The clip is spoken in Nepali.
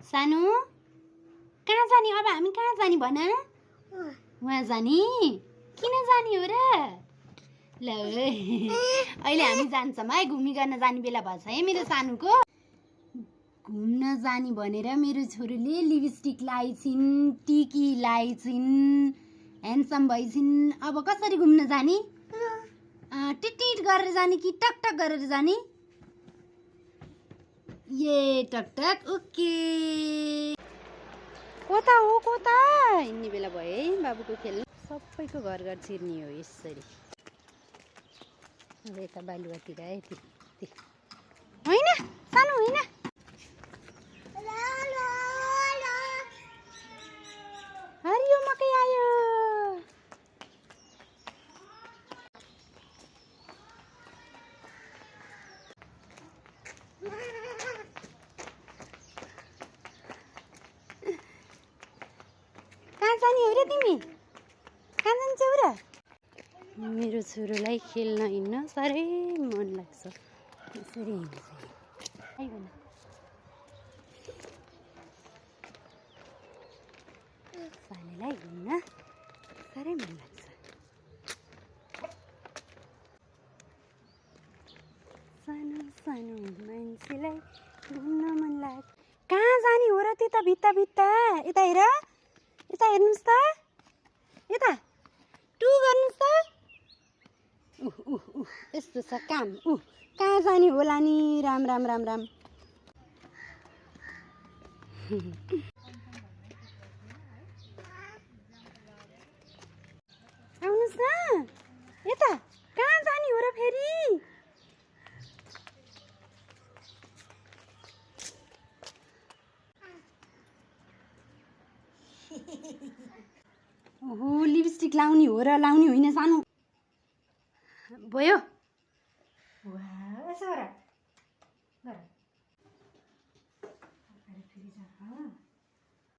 सानो कहाँ जाने अब हामी कहाँ जाने भन वहाँ जाने किन जाने हो र ल अहिले हामी जान्छौँ है घुमी गर्न जाने बेला भएछ है मेरो सानुको घुम्न जाने भनेर मेरो छोरीले लिपस्टिक लगाइछिन् टिकी लगाइछिन् ह्यान्डसम भइछिन् अब कसरी घुम्न जाने टिटिट गरेर जाने कि टकटक गरेर जाने ये टकटक ओके कता हो कता हिँड्ने बेला भयो है बाबुको खेल्नु सबैको घर घर छिर्ने हो यसरी अब यता बालुवातिर यति होइन सानो होइन हरियो मकै आयो कहाँ जाने हो र तिमी कहाँ जान्छौ र मेरो छोरोलाई खेल्न हिँड्न साह्रै मन लाग्छ यसरी हिँड्छ सानोलाई हिँड्न साह्रै मन लाग्छ सानो सानो मान्छेलाई घुम्न मन लाग्छ कहाँ जाने हो र त्यता भित्ता भित्ता यता हेर यता हेर्नुहोस् त यता टु गर्नुहोस् त यस्तो छ काम कहाँ जाने होला नि राम राम राम राम आउनुहोस् न यता कहाँ जाने हो र फेरि ओहो लिपस्टिक लाउने हो र लाउने होइन सानो भयो वाह यसो गर